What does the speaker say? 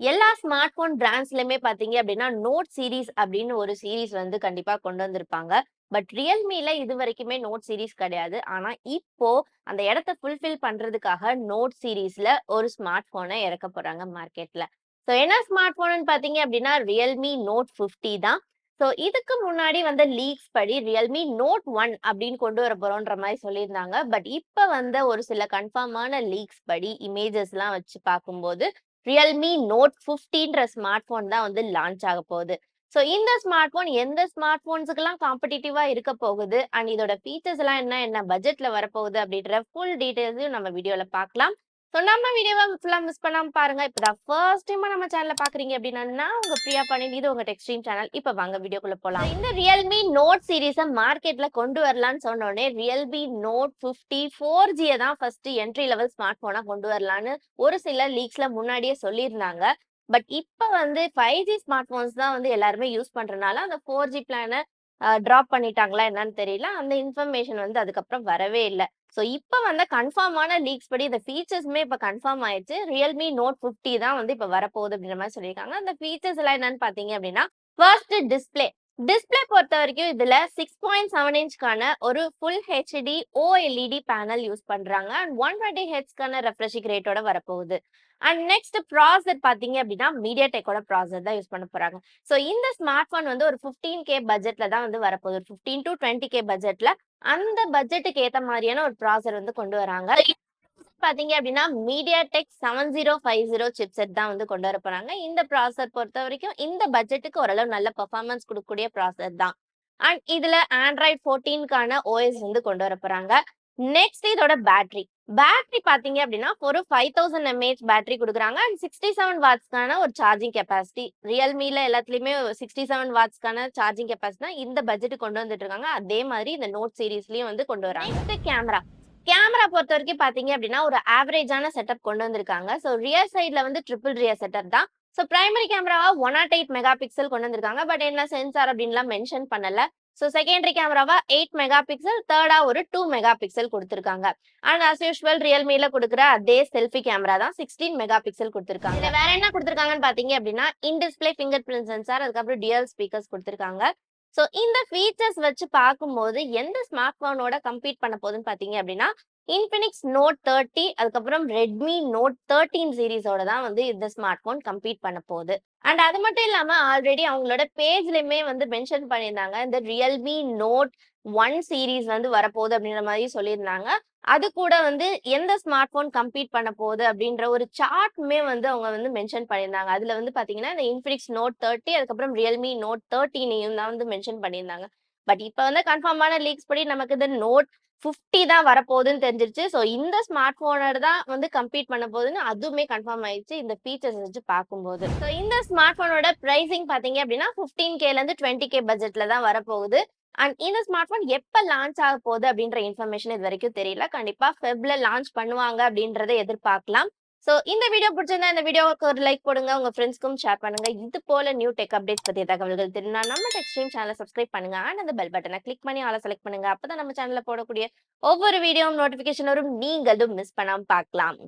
எல்லா smart phone பிராண்ட்ஸ்லயுமே பாத்தீங்க அப்படின்னா நோட் சீரிஸ் அப்படின்னு ஒரு சீரிஸ் வந்து கண்டிப்பா கொண்டு வந்திருப்பாங்க. பட் ரியல்மில இது வரைக்குமே நோட் சீரிஸ் கிடையாது. ஆனா இப்போ அந்த இடத்த ஃபுல்ஃபில் பண்றதுக்காக நோட் சீரிஸ்ல ஒரு ஸ்மார்ட் போனை இறக்க போறாங்க மார்க்கெட்ல. ஸோ என்ன ஸ்மார்ட் போன்னு பாத்தீங்க அப்படின்னா ரியல்மி நோட் 50 தான். ஸோ இதுக்கு முன்னாடி வந்த லீக்ஸ் படி ரியல்மி நோட் 1 அப்படின்னு கொண்டு வர போறோன்ற மாதிரி சொல்லியிருந்தாங்க. பட் இப்ப வந்த ஒரு சில கன்ஃபார்மான லீக்ஸ் படி இமேஜஸ் எல்லாம் வச்சு பார்க்கும்போது ரியல்மி நோட் 50ன்ற ஸ்மார்ட் போன் தான் வந்து லான்ச் ஆக போகுது. ஸோ இந்த ஸ்மார்ட் போன் எந்த ஸ்மார்ட் போன்ஸுக்கெல்லாம் காம்படிட்டிவா இருக்க போகுது அண்ட் இதோட ஃபீச்சர்ஸ் எல்லாம் என்ன பட்ஜெட்ல வரப்போகுது அப்படின்ற ஃபுல் டீடைல்ஸையும் நம்ம வீடியோல பார்க்கலாம். ஸோ நம்ம வீடியோவை ஃபுல்லா மிஸ் பண்ணாம பாருங்க. இப்பதான் ஃபர்ஸ்ட் டைமா நம்ம சேனலை பாக்குறீங்க அப்படின்னா நான் உங்க பிரியா பண்ணி இது உங்க டெக்ஸ்ட்ரீம் சேனல். இப்ப வாங்க வீடியோக்குள்ள போலாம். இந்த ரியல்மி நோட் சீரீஸை மார்க்கெட்ல கொண்டு வரலாம்னு சொன்ன உடனே ரியல்மி நோட் 50 4G தான் ஃபர்ஸ்ட் என்ட்ரி லெவல் ஸ்மார்ட் போனா கொண்டு வரலான்னு ஒரு சில லீக்ஸ்ல முன்னாடியே சொல்லியிருந்தாங்க. பட் இப்ப வந்து 5G ஸ்மார்ட் போன்ஸ் தான் வந்து எல்லாருமே யூஸ் பண்றதுனால அந்த 4G பிளான டிராப் பண்ணிட்டாங்களா என்னன்னு தெரியல. அந்த இன்ஃபர்மேஷன் வந்து அதுக்கப்புறம் வரவே இல்ல. ஸோ இப்ப வந்த கன்ஃபார்மான லீக்ஸ் படி இந்த ஃபீச்சர்ஸுமே இப்ப கன்ஃபார்ம் ஆயிடுச்சு. ரியல்மி நோட் 50 தான் வந்து இப்ப வரப்போகுது அப்படின்ற மாதிரி சொல்லியிருக்காங்க. அந்த ஃபீச்சர்ஸ் எல்லாம் என்னன்னு பாத்தீங்க அப்படின்னா, ஃபர்ஸ்ட் டிஸ்ப்ளே. டிஸ்ப்ளே பொறுத்த வரைக்கும் இதுல 6.7 இன்ச்க்கான ஒரு full HD OLED panel use பண்றாங்க அண்ட் 120 ஹெட்ஸ்க்கான ரெஃப்ரெஷிங் ரேட்டோட வரப்போகுது. அண்ட் நெக்ஸ்ட் ப்ராசர் பாத்தீங்க அப்படின்னா மீடியா டெக்கோட ப்ராசர் தான் யூஸ் பண்ண போறாங்க. ஸோ இந்த ஸ்மார்ட் போன் வந்து ஒரு 15K பட்ஜெட்ல தான் வந்து வரப்போகுது. ஒரு 15 to 20K பட்ஜெட்ல அந்த பட்ஜெட்டுக்கு ஏத்த மாதிரியான ஒரு ப்ராசர் வந்து கொண்டு வராங்க. பாத்தீங்க அப்படின்னா MediaTek 7050 சிப்செட் தான் வந்து கொண்டு வர போறாங்க. இந்த ப்ராசர் பொறுத்த வரைக்கும் இந்த பட்ஜெட்டுக்கு ஓரளவு நல்ல பெர்ஃபார்மன்ஸ் கொடுக்கக்கூடிய ப்ராசர் தான். அண்ட் இதுல Android 14க்கான OS வந்து கொண்டு வர போறாங்க. நெக்ஸ்ட் இதோட பேட்டரி. பேட்டரி பாத்தீங்க அப்படின்னா ஒரு 5000 mAh பேட்டரி கொடுக்குறாங்க அண்ட் 67 வாட்ஸ்க்கான ஒரு சார்ஜிங் கெப்பாசிட்டி. ரியல்மில எல்லாத்துலயுமே 67 வாட்ஸ்க்கான சார்ஜிங் கெப்பாசிட்டி தான் இந்த பட்ஜெட் கொண்டு வந்துட்டு இருக்காங்க. அதே மாதிரி இந்த நோட் சீரிஸ்லயும் வந்து கொண்டு வராங்க. Next camera. கேமரா பொறுத்த வரைக்கும் பாத்தீங்க அப்படின்னா ஒரு ஆவரேஜான செட்டப் கொண்டு வந்திருக்காங்க. ஸோ ரியர் சைட்ல வந்து ட்ரிபிள் ரியர் செட்டப் தான். ஸோ பிரைமரி கேமராவா 108 மெகா பிக்சல் கொண்டு வந்திருக்காங்க. பட் என்ன சென்சார் அப்படின்லாம் மென்ஷன் பண்ணல. ஸோ செகண்டரி கேமராவா 8 மெகா பிக்சல், தேர்டா ஒரு 2 மெகா பிக்சல் கொடுத்திருக்காங்க. அண்ட் as யூஷுவல் ரியல்மில கொடுக்குற அதே செல்ஃபி கேமரா தான் 16 மெகா பிக்சல் கொடுத்திருக்காங்க. இதுல வேற என்ன கொடுத்திருக்காங்கன்னு பாத்தீங்க அப்படின்னா in display finger print sensor, அதுக்கப்புறம் டியூயல் ஸ்பீக்கர்ஸ் கொடுத்திருக்காங்க. ஸோ இந்த ஃபீச்சர்ஸ் வச்சு பார்க்கும்போது எந்த ஸ்மார்ட் போனோட கம்பீட் பண்ண போகுதுன்னு பாத்தீங்க அப்படின்னா இன்ஃபினிக்ஸ் நோட் 30 அதுக்கப்புறம் ரெட்மி நோட் 13 சீரிஸோட தான் வந்து இந்த ஸ்மார்ட் போன் கம்பீட் பண்ண போகுது. அண்ட் அது மட்டும் இல்லாம ஆல்ரெடி அவங்களோட பேஜ்லயுமே வந்து மென்ஷன் பண்ணியிருந்தாங்க இந்த ரியல்மி நோட் 1 சீரிஸ் வந்து வரப்போகுது அப்படின்ற மாதிரி சொல்லியிருந்தாங்க. அது கூட வந்து எந்த ஸ்மார்ட் போன் கம்பீட் பண்ண போகுது அப்படின்ற ஒரு சார்ட்டுமே வந்து அவங்க வந்து மென்ஷன் பண்ணியிருந்தாங்க. அதுல வந்து பாத்தீங்கன்னா இந்த இன்ஃபினிக்ஸ் நோட் 30 அதுக்கப்புறம் ரியல்மி நோட் 13 தான் வந்து மென்ஷன் பண்ணியிருந்தாங்க. பட் இப்ப வந்து கன்ஃபார்மான லீக்ஸ் படி நமக்கு இந்த நோட் 50 தான் வரப்போகுதுன்னு தெரிஞ்சிருச்சு. ஸோ இந்த ஸ்மார்ட் போனோட தான் வந்து கம்பீட் பண்ண போகுதுன்னு அதுவுமே கன்ஃபார்ம் ஆயிடுச்சு இந்த ஃபீச்சர்ஸ் வச்சு பார்க்கும்போது. ஸோ இந்த ஸ்மார்ட் போனோட பிரைசிங் பார்த்தீங்க அப்படின்னா 15Kலேருந்து 20K பட்ஜெட்ல தான் வரப்போகுது. அண்ட் இந்த ஸ்மார்ட் போன் எப்ப லான்ச் ஆக போகுது அப்படின்ற இன்ஃபர்மேஷன் இது வரைக்கும் தெரியல. கண்டிப்பா ஃபெப்ல லான்ச் பண்ணுவாங்க அப்படின்றத எதிர்பார்க்கலாம். சோ இந்த வீடியோ பிடிச்சிருந்தா இந்த வீடியோவுக்கு ஒரு லைக் போடுங்க. உங்க ஃப்ரெண்ட்ஸ்க்கும் ஷேர் பண்ணுங்க. இது போல நியூ டெக் அப்டேட்ஸ் பத்திய தகவல்கள் தெரியும்னா நம்ம டெக்ஸ்ட்ரீம் சேனலை சப்ஸ்கிரைப் பண்ணுங்க. அண்ட் அந்த பெல் பட்டனை கிளிக் பண்ணி ஆள செலக்ட் பண்ணுங்க. அப்பதான் நம்ம சேனல்ல போடக்கூடிய ஒவ்வொரு வீடியோ நோட்டிபிகேஷன் வரும். நீங்களும் மிஸ் பண்ணாம பார்க்கலாம்.